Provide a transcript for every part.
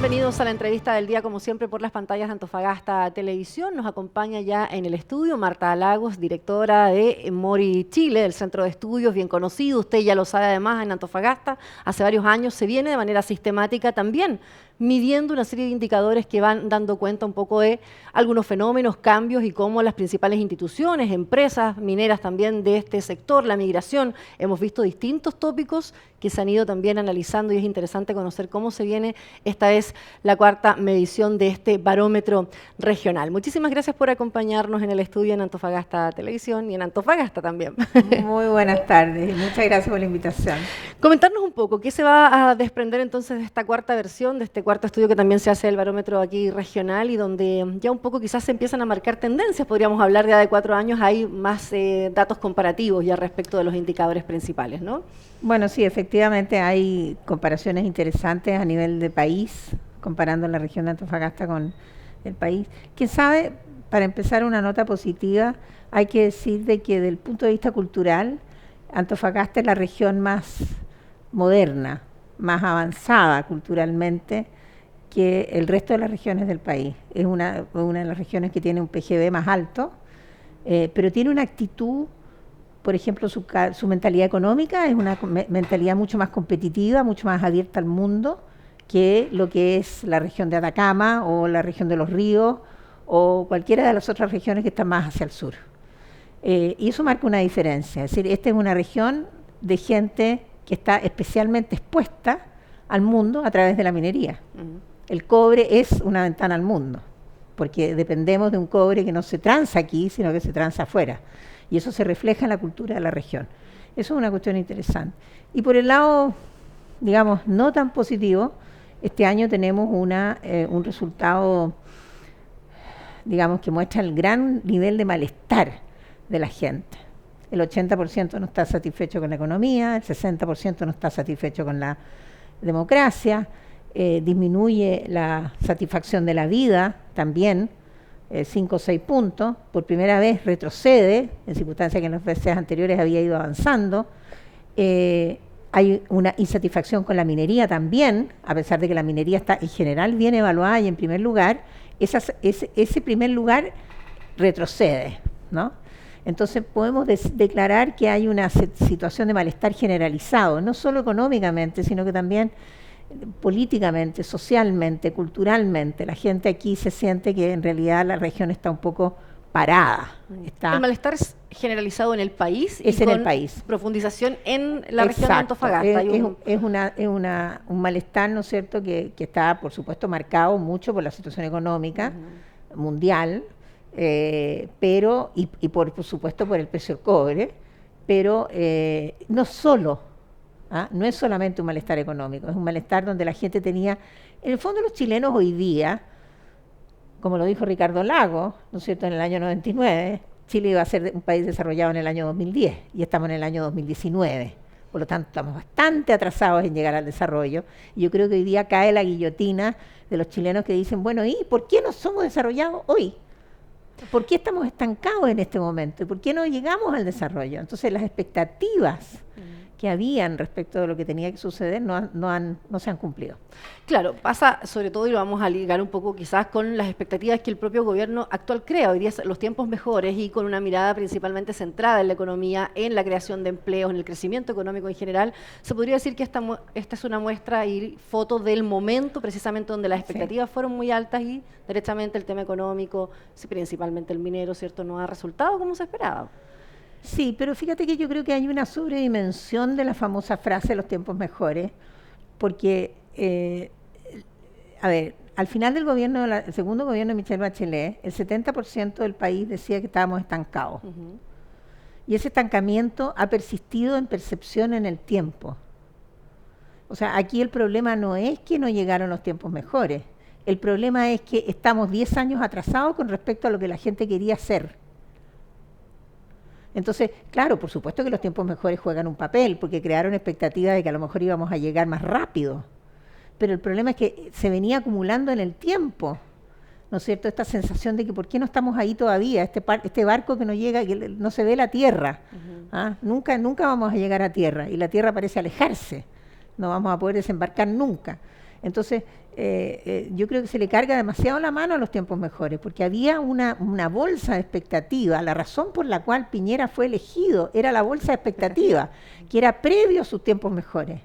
Bienvenidos a la entrevista del día, como siempre, por las pantallas de Antofagasta Televisión. Nos acompaña ya en el estudio Marta Lagos, directora de Mori Chile, del Centro de Estudios, bien conocido. Usted ya lo sabe, además, en Antofagasta, hace varios años se viene de manera sistemática también midiendo una serie de indicadores que van dando cuenta un poco de algunos fenómenos, cambios y cómo las principales instituciones, empresas mineras también de este sector, la migración, hemos visto distintos tópicos que se han ido también analizando y es interesante conocer cómo se viene esta vez la cuarta medición de este barómetro regional. Muchísimas gracias por acompañarnos en el estudio en Antofagasta Televisión y en Antofagasta también. Muy buenas tardes y muchas gracias por la invitación. Comentarnos un poco, ¿qué se va a desprender entonces de esta cuarta versión, de este cuarto estudio que también se hace del barómetro aquí regional y donde ya un poco quizás se empiezan a marcar tendencias? Podríamos hablar ya de 4 años, hay más datos comparativos ya respecto de los indicadores principales, ¿no? Bueno, sí, efectivamente hay comparaciones interesantes a nivel de país, comparando la región de Antofagasta con el país. ¿Quién sabe? Para empezar, una nota positiva, hay que decir de que desde el punto de vista cultural, Antofagasta es la región más moderna, más avanzada culturalmente que el resto de las regiones del país. Es una de las regiones que tiene un PGB más alto, pero tiene una actitud, por ejemplo, su mentalidad económica es una mentalidad mucho más competitiva, mucho más abierta al mundo que lo que es la región de Atacama o la región de los ríos o cualquiera de las otras regiones que están más hacia el sur. Y eso marca una diferencia. Es decir, esta es una región de gente que está especialmente expuesta al mundo a través de la minería. El cobre es una ventana al mundo, porque dependemos de un cobre que no se transa aquí, sino que se transa afuera. Y eso se refleja en la cultura de la región. Eso es una cuestión interesante. Y por el lado, digamos, no tan positivo, este año tenemos un resultado, digamos, que muestra el gran nivel de malestar de la gente. El 80% no está satisfecho con la economía, el 60% no está satisfecho con la democracia, disminuye la satisfacción de la vida también, 5 o 6 puntos, por primera vez retrocede, en circunstancias que en las veces anteriores había ido avanzando. Hay una insatisfacción con la minería también, a pesar de que la minería está en general bien evaluada y en primer lugar, ese primer lugar retrocede, ¿no? Entonces podemos declarar que hay una situación de malestar generalizado, no solo económicamente, sino que también políticamente, socialmente, culturalmente. La gente aquí se siente que en realidad la región está un poco parada. El malestar es generalizado en el país es y en con el país. Profundización en la región de Antofagasta. Es un malestar, ¿no es cierto?, que está, por supuesto, marcado mucho por la situación económica mundial, pero y por supuesto por el precio del cobre, pero no solo. No es solamente un malestar económico, es un malestar donde la gente tenía, en el fondo los chilenos hoy día, como lo dijo Ricardo Lagos, ¿no es cierto?, en el año 99, Chile iba a ser un país desarrollado en el año 2010 y estamos en el año 2019, por lo tanto estamos bastante atrasados en llegar al desarrollo y yo creo que hoy día cae la guillotina de los chilenos que dicen, bueno, ¿y por qué no somos desarrollados hoy? ¿Por qué estamos estancados en este momento? ¿Y por qué no llegamos al desarrollo? Entonces las expectativas que habían respecto de lo que tenía que suceder no se han cumplido. Claro, pasa sobre todo, y lo vamos a ligar un poco quizás con las expectativas que el propio gobierno actual crea. Hoy día los tiempos mejores y con una mirada principalmente centrada en la economía, en la creación de empleos, en el crecimiento económico en general, se podría decir que esta es una muestra y foto del momento precisamente donde las expectativas fueron muy altas y derechamente el tema económico, principalmente el minero, ¿cierto?, no ha resultado como se esperaba. Sí, pero fíjate que yo creo que hay una sobredimensión de la famosa frase de los tiempos mejores, porque, al final del gobierno, el segundo gobierno de Michelle Bachelet, el 70% del país decía que estábamos estancados. Y ese estancamiento ha persistido en percepción en el tiempo. O sea, aquí el problema no es que no llegaron los tiempos mejores, el problema es que estamos 10 años atrasados con respecto a lo que la gente quería hacer. Entonces, claro, por supuesto que los tiempos mejores juegan un papel, porque crearon expectativas de que a lo mejor íbamos a llegar más rápido. Pero el problema es que se venía acumulando en el tiempo, ¿no es cierto?, esta sensación de que ¿por qué no estamos ahí todavía? Este barco que no llega, que no se ve la tierra. Nunca vamos a llegar a tierra, y la tierra parece alejarse, no vamos a poder desembarcar nunca. Entonces, yo creo que se le carga demasiado la mano a los tiempos mejores, porque había una bolsa de expectativa. La razón por la cual Piñera fue elegido era la bolsa de expectativa, que era previo a sus tiempos mejores.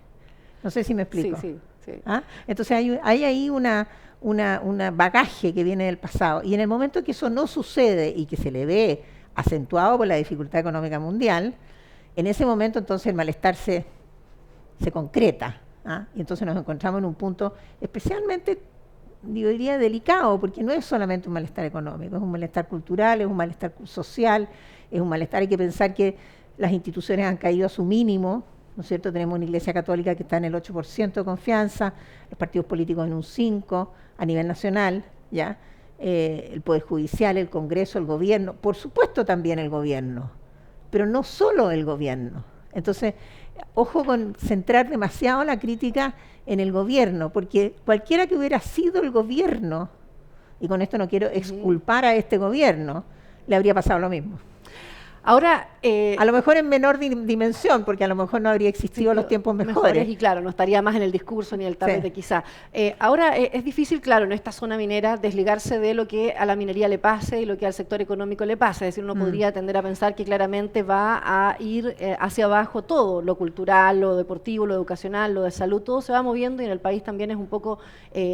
No sé si me explico. Sí, sí, sí. ¿Ah? Entonces hay ahí una bagaje que viene del pasado. Y en el momento que eso no sucede y que se le ve acentuado por la dificultad económica mundial, en ese momento entonces el malestar se concreta. ¿Ah? Y entonces nos encontramos en un punto especialmente, yo diría, delicado, porque no es solamente un malestar económico, es un malestar cultural, es un malestar social, es un malestar, hay que pensar que las instituciones han caído a su mínimo, ¿no es cierto? Tenemos una Iglesia Católica que está en el 8% de confianza, los partidos políticos en un 5% a nivel nacional, ¿ya? El Poder Judicial, el Congreso, el Gobierno, por supuesto también el Gobierno, pero no solo el Gobierno. Entonces, ojo con centrar demasiado la crítica en el gobierno, porque cualquiera que hubiera sido el gobierno, y con esto no quiero exculpar a este gobierno, le habría pasado lo mismo. Ahora, a lo mejor en menor dimensión, porque a lo mejor no habría existido los tiempos mejores. Y claro, no estaría más en el discurso ni el tapete quizá. Ahora, es difícil, claro, en esta zona minera desligarse de lo que a la minería le pase y lo que al sector económico le pasa. Es decir, uno podría tender a pensar que claramente va a ir hacia abajo todo, lo cultural, lo deportivo, lo educacional, lo de salud, todo se va moviendo y en el país también es un poco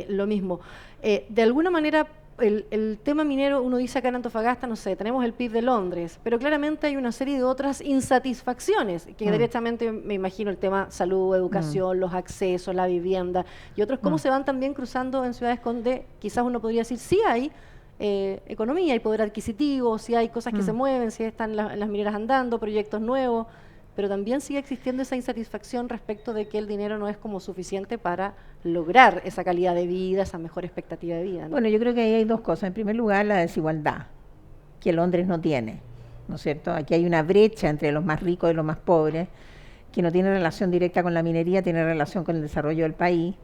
lo mismo. De alguna manera, el tema minero, uno dice acá en Antofagasta, no sé, tenemos el PIB de Londres, pero claramente hay una serie de otras insatisfacciones, que directamente me imagino el tema salud, educación, los accesos, la vivienda, y otros cómo se van también cruzando en ciudades donde quizás uno podría decir, sí hay economía, hay poder adquisitivo, sí hay cosas que se mueven, sí están las mineras andando, proyectos nuevos, pero también sigue existiendo esa insatisfacción respecto de que el dinero no es como suficiente para lograr esa calidad de vida, esa mejor expectativa de vida, ¿no? Bueno, yo creo que ahí hay dos cosas. En primer lugar, la desigualdad, que Londres no tiene, ¿no es cierto? Aquí hay una brecha entre los más ricos y los más pobres, que no tiene relación directa con la minería, tiene relación con el desarrollo del país,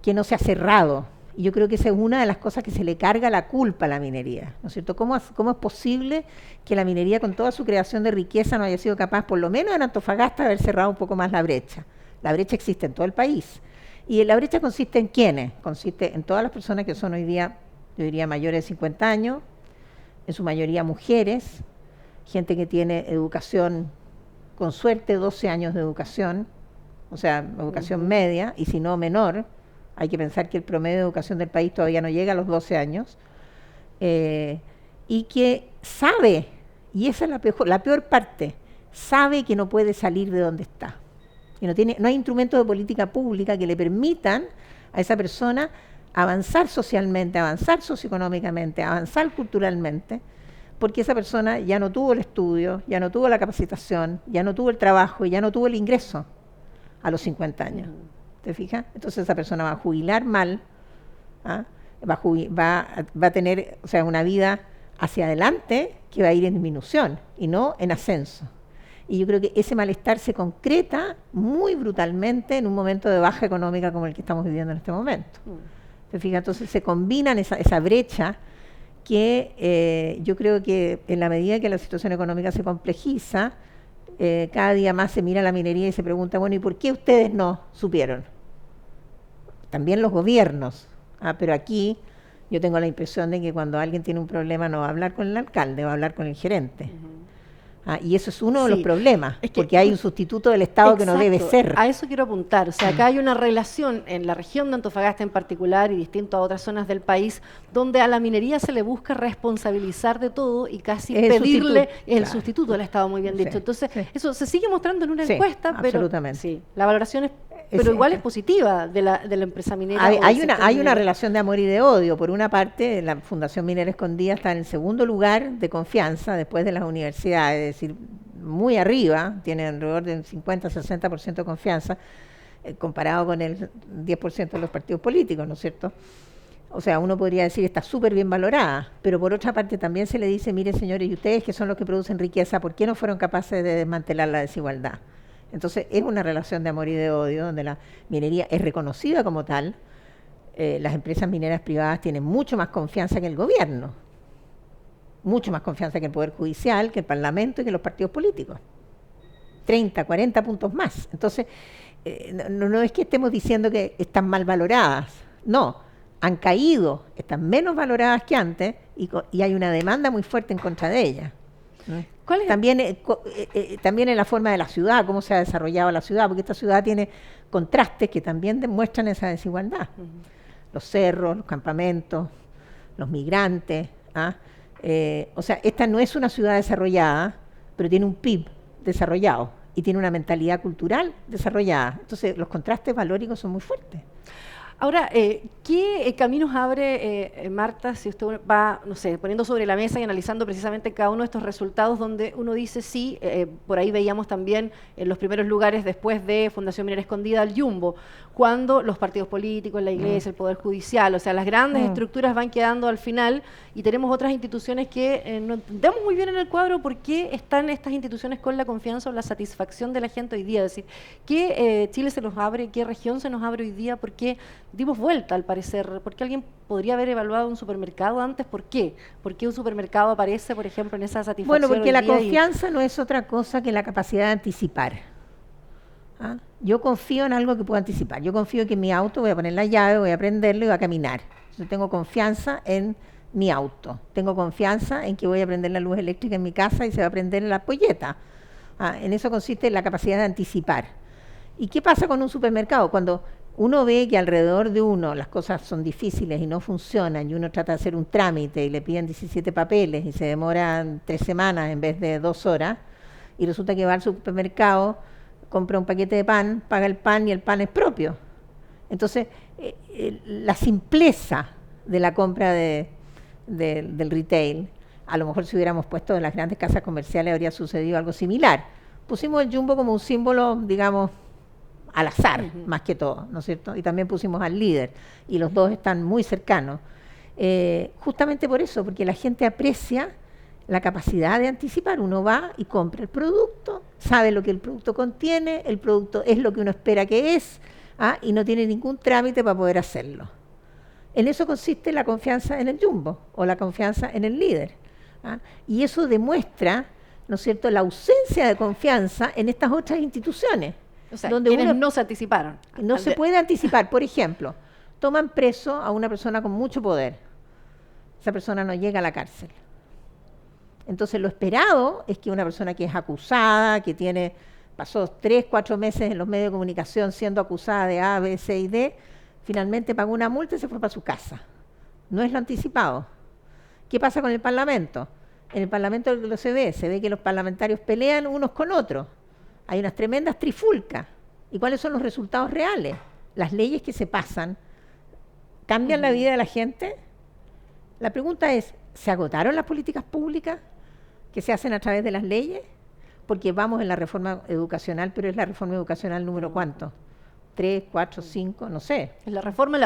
que no se ha cerrado. Y yo creo que esa es una de las cosas que se le carga la culpa a la minería, ¿no es cierto? ¿Cómo es posible que la minería, con toda su creación de riqueza, no haya sido capaz, por lo menos en Antofagasta, de haber cerrado un poco más la brecha? La brecha existe en todo el país. ¿Y la brecha consiste en quiénes? Consiste en todas las personas que son hoy día, yo diría, mayores de 50 años, en su mayoría mujeres, gente que tiene educación, con suerte 12 años de educación, o sea, educación media, y si no menor. Hay que pensar que el promedio de educación del país todavía no llega a los 12 años, y que sabe, y esa es la peor parte, sabe que no puede salir de donde está. Y no hay instrumentos de política pública que le permitan a esa persona avanzar socialmente, avanzar socioeconómicamente, avanzar culturalmente, porque esa persona ya no tuvo el estudio, ya no tuvo la capacitación, ya no tuvo el trabajo, ya no tuvo el ingreso a los 50 años. ¿Te fijas? Entonces esa persona va a jubilar mal, ¿ah? va a tener, o sea, una vida hacia adelante que va a ir en disminución y no en ascenso. Y yo creo que ese malestar se concreta muy brutalmente en un momento de baja económica como el que estamos viviendo en este momento. ¿Te fijas? Entonces se combinan esa brecha que yo creo que en la medida que la situación económica se complejiza, cada día más se mira la minería y se pregunta, bueno, ¿y por qué ustedes no supieron? También los gobiernos, pero aquí yo tengo la impresión de que cuando alguien tiene un problema no va a hablar con el alcalde, va a hablar con el gerente. Y eso es uno de los problemas, porque hay un sustituto del Estado que no debe ser. A eso quiero apuntar. O sea, acá hay una relación en la región de Antofagasta en particular y distinto a otras zonas del país, donde a la minería se le busca responsabilizar de todo y casi pedirle el sustituto del Estado, muy bien dicho. Entonces, eso se sigue mostrando en una encuesta, pero absolutamente. La valoración es igual es positiva de la empresa minera. Hay una relación de amor y de odio. Por una parte, la Fundación Minera Escondida está en el segundo lugar de confianza después de las universidades, es decir, muy arriba, tiene alrededor del 50-60% de confianza, comparado con el 10% de los partidos políticos, ¿no es cierto? O sea, uno podría decir que está súper bien valorada, pero por otra parte también se le dice, miren señores, y ustedes que son los que producen riqueza, ¿por qué no fueron capaces de desmantelar la desigualdad? Entonces es una relación de amor y de odio, donde la minería es reconocida como tal. Las empresas mineras privadas tienen mucho más confianza que el gobierno, mucho más confianza que el Poder Judicial, que el Parlamento y que los partidos políticos. 30, 40 puntos más. Entonces, no es que estemos diciendo que están mal valoradas, No, han caído, están menos valoradas que antes y hay una demanda muy fuerte en contra de ellas. ¿Cuál es? También en la forma de la ciudad, cómo se ha desarrollado la ciudad, porque esta ciudad tiene contrastes que también demuestran esa desigualdad. Los cerros, los campamentos, los migrantes. O sea, esta no es una ciudad desarrollada, pero tiene un PIB desarrollado y tiene una mentalidad cultural desarrollada. Entonces, los contrastes valóricos son muy fuertes. Ahora, ¿qué caminos abre, Marta, si usted va, no sé, poniendo sobre la mesa y analizando precisamente cada uno de estos resultados donde uno dice sí, por ahí veíamos también en los primeros lugares después de Fundación Minera Escondida al Jumbo, cuando los partidos políticos, la Iglesia, el Poder Judicial, o sea, las grandes estructuras van quedando al final y tenemos otras instituciones que no entendemos muy bien en el cuadro por qué están estas instituciones con la confianza o la satisfacción de la gente hoy día. Es decir, ¿qué Chile se nos abre, qué región se nos abre hoy día? ¿Por qué dimos vuelta al parecer? ¿Por qué alguien podría haber evaluado un supermercado antes? ¿Por qué? ¿Por qué un supermercado aparece, por ejemplo, en esa satisfacción? Bueno, porque la confianza no es otra cosa que la capacidad de anticipar. Yo confío en algo que puedo anticipar. Yo confío en que mi auto, voy a poner la llave, voy a prenderlo y voy a caminar. Yo tengo confianza en mi auto. Tengo confianza en que voy a prender la luz eléctrica en mi casa y se va a prender la ampolleta. En eso consiste la capacidad de anticipar. ¿Y qué pasa con un supermercado? Cuando uno ve que alrededor de uno las cosas son difíciles y no funcionan y uno trata de hacer un trámite y le piden 17 papeles y se demoran 3 semanas en vez de 2 horas y resulta que va al supermercado, compra un paquete de pan, paga el pan y el pan es propio. Entonces, la simpleza de la compra del retail, a lo mejor si hubiéramos puesto en las grandes casas comerciales habría sucedido algo similar. Pusimos el Jumbo como un símbolo, digamos, al azar, más que todo, ¿no es cierto? Y también pusimos al líder, y los dos están muy cercanos. Justamente por eso, porque la gente aprecia la capacidad de anticipar. Uno va y compra el producto, sabe lo que el producto contiene, el producto es lo que uno espera que es, y no tiene ningún trámite para poder hacerlo. En eso consiste la confianza en el Jumbo, o la confianza en el líder. Y eso demuestra, ¿no es cierto?, la ausencia de confianza en estas otras instituciones. O sea, donde quienes no se anticiparon. No se puede anticipar. Por ejemplo, toman preso a una persona con mucho poder. Esa persona no llega a la cárcel. Entonces, lo esperado es que una persona que es acusada, que pasó 3, 4 meses en los medios de comunicación siendo acusada de A, B, C y D, finalmente pagó una multa y se fue para su casa. No es lo anticipado. ¿Qué pasa con el Parlamento? En el Parlamento lo se ve que los parlamentarios pelean unos con otros. Hay unas tremendas trifulcas. ¿Y cuáles son los resultados reales? Las leyes que se pasan cambian la vida de la gente. La pregunta es, ¿se agotaron las políticas públicas que se hacen a través de las leyes? Porque vamos en la reforma educacional, pero es la reforma educacional número ¿cuánto? 3, 4, 5, no sé. Es la reforma,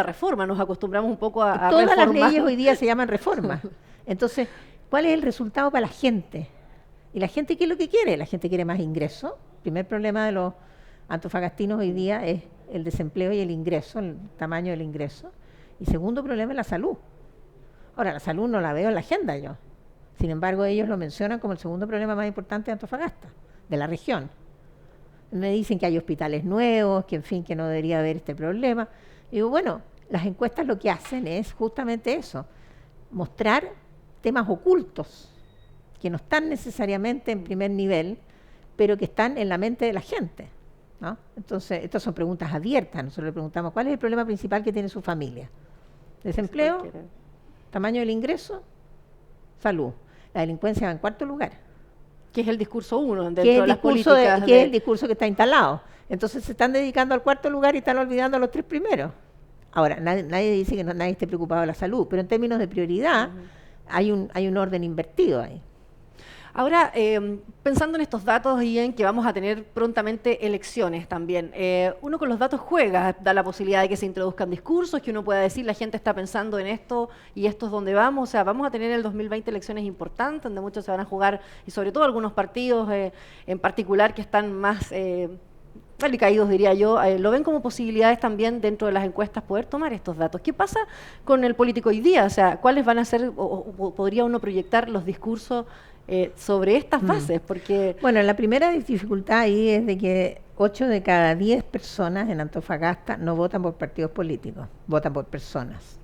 nos acostumbramos un poco a todas reformar. Las leyes hoy día se llaman reformas. Entonces, ¿cuál es el resultado para la gente? ¿Y la gente qué es lo que quiere? La gente quiere más ingresos. El primer problema de los antofagastinos hoy día es el desempleo y el ingreso, el tamaño del ingreso. Y segundo problema es la salud. Ahora, la salud no la veo en la agenda yo. Sin embargo, ellos lo mencionan como el segundo problema más importante de Antofagasta, de la región. Me dicen que hay hospitales nuevos, que en fin, que no debería haber este problema. Y digo, bueno, las encuestas lo que hacen es justamente eso, mostrar temas ocultos, que no están necesariamente en primer nivel, pero que están en la mente de la gente, ¿no? Entonces, estas son preguntas abiertas. Nosotros le preguntamos, ¿cuál es el problema principal que tiene su familia? ¿Desempleo? ¿Tamaño del ingreso? Salud. La delincuencia va en cuarto lugar. Que es el discurso 1 dentro de las políticas. Que es el discurso que está instalado. Entonces se están dedicando al cuarto lugar y están olvidando a los 3 primeros. Ahora, nadie dice que nadie esté preocupado de la salud, pero en términos de prioridad hay un orden invertido ahí. Ahora, pensando en estos datos y en que vamos a tener prontamente elecciones también, uno con los datos juega, da la posibilidad de que se introduzcan discursos, que uno pueda decir la gente está pensando en esto y esto es donde vamos. O sea, vamos a tener en el 2020 elecciones importantes, donde muchos se van a jugar, y sobre todo algunos partidos en particular que están más caídos diría yo, ¿lo ven como posibilidades también dentro de las encuestas poder tomar estos datos? ¿Qué pasa con el político hoy día? O sea, ¿cuáles van a ser, o podría uno proyectar los discursos sobre estas bases? Porque bueno, la primera dificultad ahí es de que 8 de cada 10 personas en Antofagasta no votan por partidos políticos, votan por personas.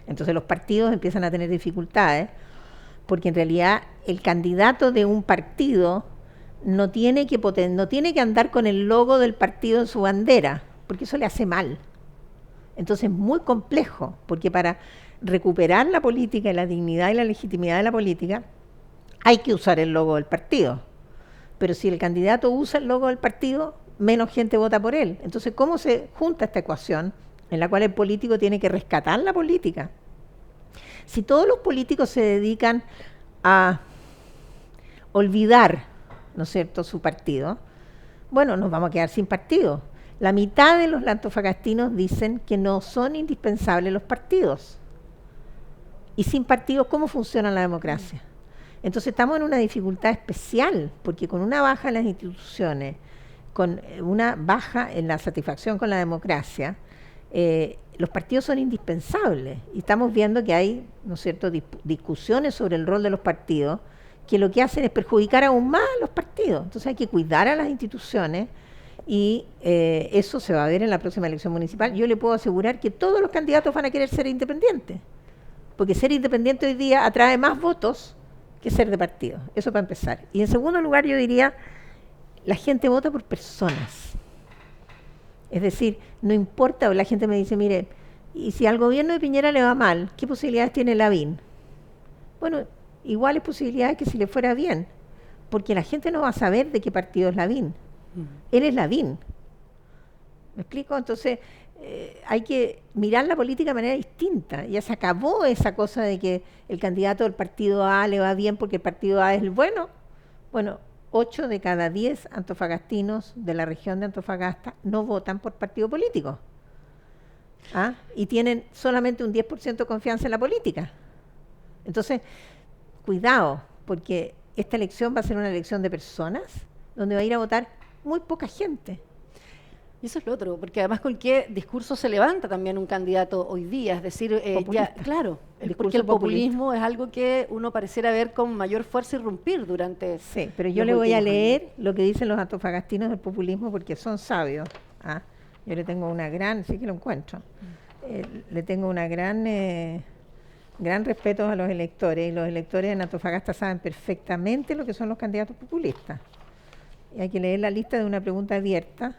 Entonces los partidos empiezan a tener dificultades porque en realidad el candidato de un partido no tiene que andar con el logo del partido en su bandera, porque eso le hace mal. Entonces es muy complejo, porque para recuperar la política y la dignidad y la legitimidad de la política hay que usar el logo del partido. Pero si el candidato usa el logo del partido, menos gente vota por él. Entonces, ¿cómo se junta esta ecuación en la cual el político tiene que rescatar la política? Si todos los políticos se dedican a olvidar, ¿no es cierto?, su partido, bueno, nos vamos a quedar sin partido. La mitad de los antofagastinos dicen que no son indispensables los partidos. Y sin partidos, ¿cómo funciona la democracia? Entonces estamos en una dificultad especial, porque con una baja en las instituciones, con una baja en la satisfacción con la democracia, los partidos son indispensables. Y estamos viendo que hay, ¿no es cierto?, discusiones sobre el rol de los partidos, que lo que hacen es perjudicar aún más a los partidos. Entonces hay que cuidar a las instituciones y eso se va a ver en la próxima elección municipal. Yo le puedo asegurar que todos los candidatos van a querer ser independientes, porque ser independiente hoy día atrae más votos que ser de partido. Eso para empezar. Y en segundo lugar yo diría, la gente vota por personas. Es decir, no importa, la gente me dice, mire, y si al gobierno de Piñera le va mal, ¿qué posibilidades tiene Lavín? Bueno, iguales posibilidades que si le fuera bien, porque la gente no va a saber de qué partido es Lavín. Él es Lavín. ¿Me explico? Entonces, hay que mirar la política de manera distinta. Ya se acabó esa cosa de que el candidato del partido A le va bien porque el partido A es el bueno. Bueno, 8 de cada 10 antofagastinos de la región de Antofagasta no votan por partido político. ¿Ah? Y tienen solamente un 10% de confianza en la política. Entonces, cuidado, porque esta elección va a ser una elección de personas, donde va a ir a votar muy poca gente. Y eso es lo otro, porque además con qué discurso se levanta también un candidato hoy día, es decir, ya, claro, porque el populismo es algo que uno pareciera ver con mayor fuerza irrumpir durante. Sí, pero yo le voy a leer lo que dicen los antofagastinos del populismo porque son sabios. ¿Ah? Yo le tengo una gran, sí que lo encuentro, le tengo una gran respeto a los electores, y los electores en Antofagasta saben perfectamente lo que son los candidatos populistas. Y hay que leer la lista de una pregunta abierta,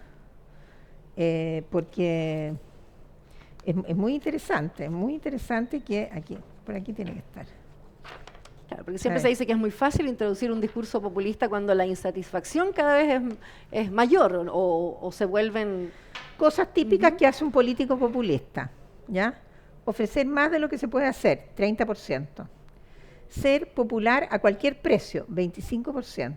porque es muy interesante que aquí, por aquí tiene que estar. Claro, porque siempre se dice que es muy fácil introducir un discurso populista cuando la insatisfacción cada vez es mayor o se vuelven. Cosas típicas que hace un político populista, ¿ya? Ofrecer más de lo que se puede hacer, 30%. Ser popular a cualquier precio, 25%.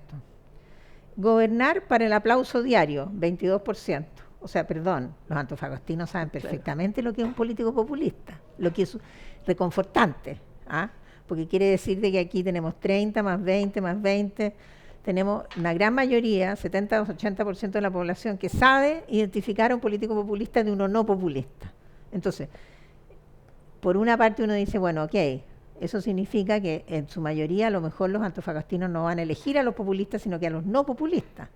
Gobernar para el aplauso diario, 22%. O sea, perdón, los antofagastinos saben perfectamente lo que es un político populista, lo que es reconfortante, ¿ah? Porque quiere decir de que aquí tenemos 30 más 20 más 20, tenemos una gran mayoría, 70-80% de la población que sabe identificar a un político populista de uno no populista. Entonces, por una parte uno dice, bueno, ok, eso significa que en su mayoría a lo mejor los antofagastinos no van a elegir a los populistas, sino que a los no populistas,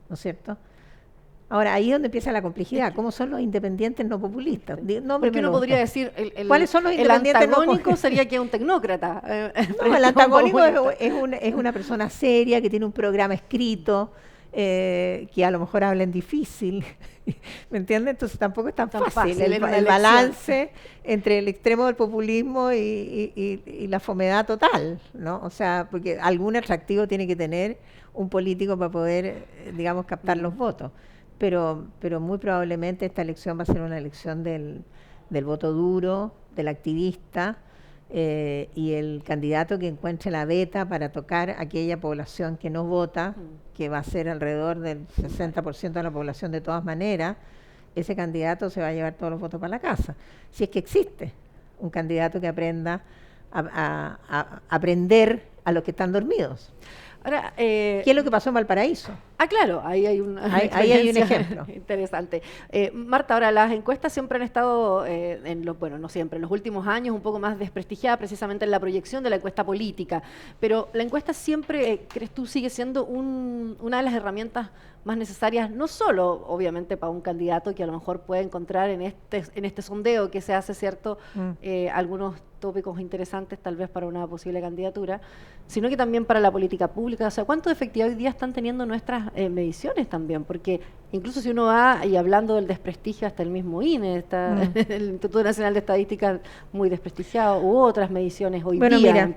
¿no es cierto? Ahora, ahí es donde empieza la complejidad. ¿Cómo son los independientes no populistas? Porque uno podría decir, ¿cuáles son los independientes antagónico no sería que es un tecnócrata. No, el antagónico es una persona seria, que tiene un programa escrito, que a lo mejor habla en difícil, ¿me entiendes? Entonces tampoco es tan fácil el balance entre el extremo del populismo y la fomedad total, ¿no? O sea, porque algún atractivo tiene que tener un político para poder, digamos, captar los votos. Pero muy probablemente esta elección va a ser una elección del voto duro, del activista, y el candidato que encuentre la veta para tocar a aquella población que no vota, que va a ser alrededor del 60% de la población de todas maneras, ese candidato se va a llevar todos los votos para la casa. Si es que existe un candidato que aprenda a aprender a los que están dormidos. Ahora, ¿qué es lo que pasó en Valparaíso? Ah, claro, ahí hay una Ahí hay un experiencia ejemplo. interesante. Marta, ahora las encuestas siempre han estado, bueno, no siempre, en los últimos años un poco más desprestigiadas precisamente en la proyección de la encuesta política, pero la encuesta siempre, ¿crees tú, sigue siendo una de las herramientas más necesarias, no solo, obviamente, para un candidato que a lo mejor puede encontrar en este sondeo que se hace, ¿cierto?, algunos tópicos interesantes tal vez para una posible candidatura, sino que también para la política pública? O sea, ¿cuánto de efectividad hoy día están teniendo nuestras mediciones también? Porque incluso si uno va, y hablando del desprestigio, hasta el mismo INE, está el Instituto Nacional de Estadística muy desprestigiado, u otras mediciones hoy Bueno, día. mira,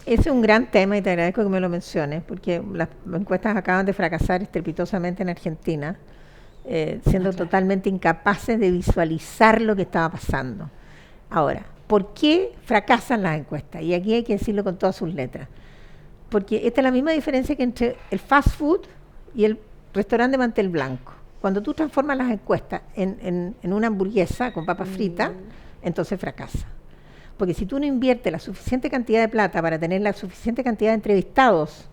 ese es un gran tema y te agradezco que me lo menciones, porque las encuestas acaban de fracasar estrepitosamente en Argentina, siendo totalmente incapaces de visualizar lo que estaba pasando. Ahora, ¿por qué fracasan las encuestas? Y aquí hay que decirlo con todas sus letras. Porque esta es la misma diferencia que entre el fast food y el restaurante de mantel blanco. Cuando tú transformas las encuestas en una hamburguesa con papas fritas, entonces fracasa. Porque si tú no inviertes la suficiente cantidad de plata para tener la suficiente cantidad de entrevistados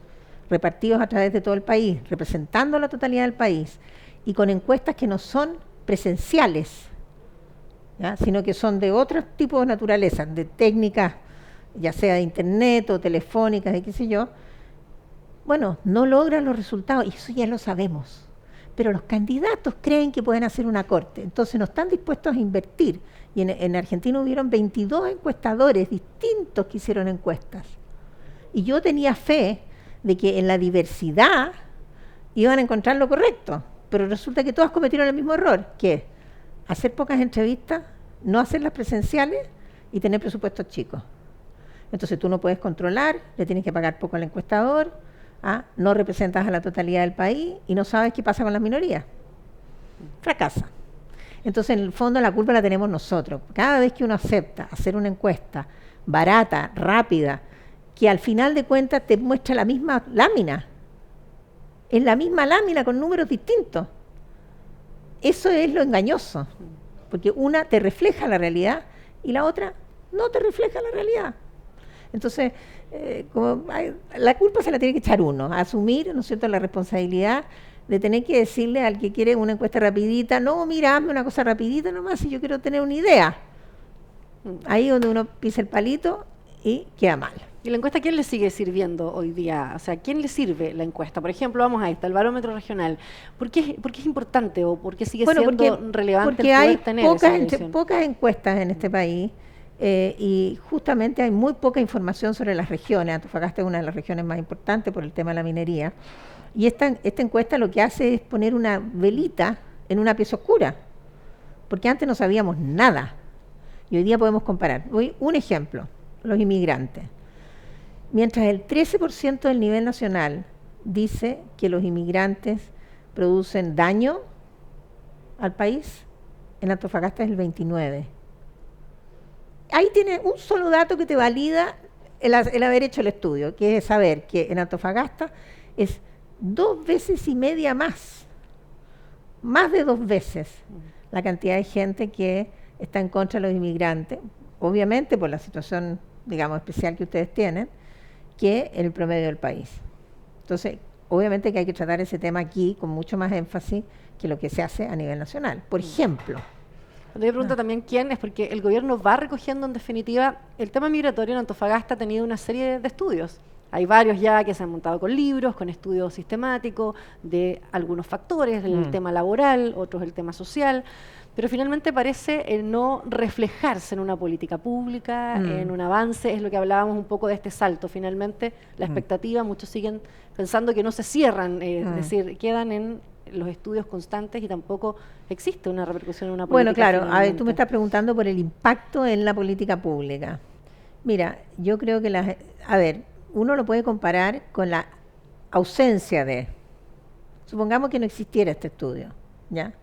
repartidos a través de todo el país, representando la totalidad del país, y con encuestas que no son presenciales, ¿ya?, sino que son de otro tipo de naturaleza, de técnicas, ya sea de internet o telefónicas, y qué sé yo, bueno, no logran los resultados, y eso ya lo sabemos. Pero los candidatos creen que pueden hacer una corte, entonces no están dispuestos a invertir. Y en Argentina hubieron 22 encuestadores distintos que hicieron encuestas. Y yo tenía fe de que en la diversidad iban a encontrar lo correcto, pero resulta que todos cometieron el mismo error, que es hacer pocas entrevistas, no hacerlas presenciales y tener presupuestos chicos. Entonces tú no puedes controlar, le tienes que pagar poco al encuestador, no representas a la totalidad del país y no sabes qué pasa con las minorías. Fracasa. Entonces, en el fondo, la culpa la tenemos nosotros. Cada vez que uno acepta hacer una encuesta barata, rápida, que al final de cuentas te muestra la misma lámina, es la misma lámina con números distintos. Eso es lo engañoso, porque una te refleja la realidad y la otra no te refleja la realidad. Entonces, la culpa se la tiene que echar uno, a asumir, ¿no es cierto?, la responsabilidad de tener que decirle al que quiere una encuesta rapidita, no, mira, hazme una cosa rapidita nomás si yo quiero tener una idea. Ahí es donde uno pisa el palito y queda mal. ¿Y la encuesta quién le sigue sirviendo hoy día? O sea, ¿quién le sirve la encuesta? Por ejemplo, vamos a esta, el barómetro regional. ¿Por qué es importante o por qué sigue siendo relevante porque el poder hay tener esa medición? pocas encuestas en este país y justamente hay muy poca información sobre las regiones. Antofagasta es una de las regiones más importantes por el tema de la minería. Y esta encuesta lo que hace es poner una velita en una pieza oscura, porque antes no sabíamos nada. Y hoy día podemos comparar. Un ejemplo, los inmigrantes. Mientras el 13% del nivel nacional dice que los inmigrantes producen daño al país, en Antofagasta es el 29%. Ahí tiene un solo dato que te valida el haber hecho el estudio, que es saber que en Antofagasta es 2,5 veces más de 2 veces la cantidad de gente que está en contra de los inmigrantes, obviamente por la situación, digamos, especial que ustedes tienen, que el promedio del país. Entonces, obviamente que hay que tratar ese tema aquí con mucho más énfasis que lo que se hace a nivel nacional. Por ejemplo, Cuando yo pregunto también quién es, porque el gobierno va recogiendo en definitiva, el tema migratorio en Antofagasta ha tenido una serie de estudios. Hay varios ya que se han montado con libros, con estudios sistemáticos de algunos factores, el tema laboral, otros el tema social, pero finalmente parece no reflejarse en una política pública, en un avance, es lo que hablábamos un poco de este salto. Finalmente, la expectativa, muchos siguen pensando que no se cierran, es decir, quedan en los estudios constantes y tampoco existe una repercusión en una política. Bueno, claro, a ver, tú me estás preguntando por el impacto en la política pública. Mira, yo creo que uno lo puede comparar con la ausencia de, supongamos que no existiera este estudio, ¿ya?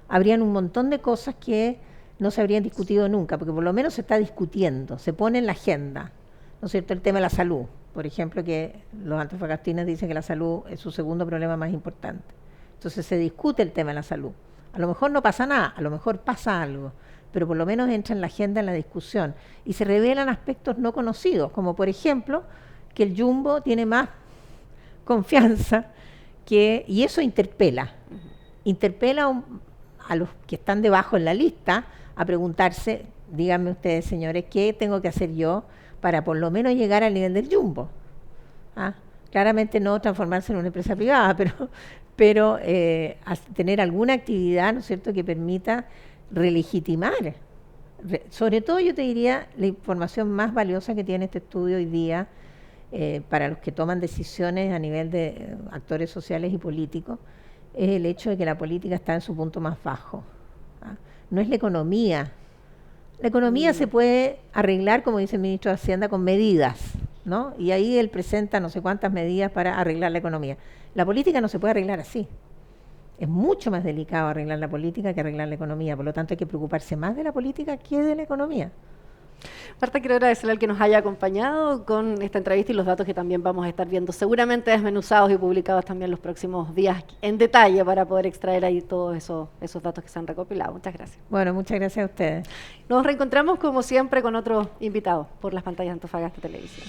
Habrían un montón de cosas que no se habrían discutido nunca, porque por lo menos se está discutiendo, se pone en la agenda, ¿no es cierto?, el tema de la salud, por ejemplo, que los antofagastinos dicen que la salud es su segundo problema más importante. Entonces se discute el tema de la salud. A lo mejor no pasa nada, a lo mejor pasa algo, pero por lo menos entra en la agenda, en la discusión, y se revelan aspectos no conocidos, como por ejemplo, que el Jumbo tiene más confianza y eso interpela, a los que están debajo en la lista a preguntarse, díganme ustedes, señores, ¿qué tengo que hacer yo para por lo menos llegar al nivel del Jumbo? ¿Ah? Claramente no transformarse en una empresa privada, pero tener alguna actividad, ¿no es cierto?, que permita relegitimar. Sobre todo yo te diría, la información más valiosa que tiene este estudio hoy día para los que toman decisiones a nivel de actores sociales y políticos, es el hecho de que la política está en su punto más bajo. ¿Ah? No es la economía. La economía se puede arreglar, como dice el ministro de Hacienda, con medidas, ¿no? Y ahí él presenta no sé cuántas medidas para arreglar la economía. La política no se puede arreglar así. Es mucho más delicado arreglar la política que arreglar la economía. Por lo tanto, hay que preocuparse más de la política que de la economía. Marta, quiero agradecerle al que nos haya acompañado con esta entrevista y los datos que también vamos a estar viendo, seguramente desmenuzados y publicados también los próximos días en detalle para poder extraer ahí todos esos datos que se han recopilado. Muchas gracias. Bueno, muchas gracias a ustedes. Nos reencontramos como siempre con otro invitado por las pantallas de Antofagasta Televisión.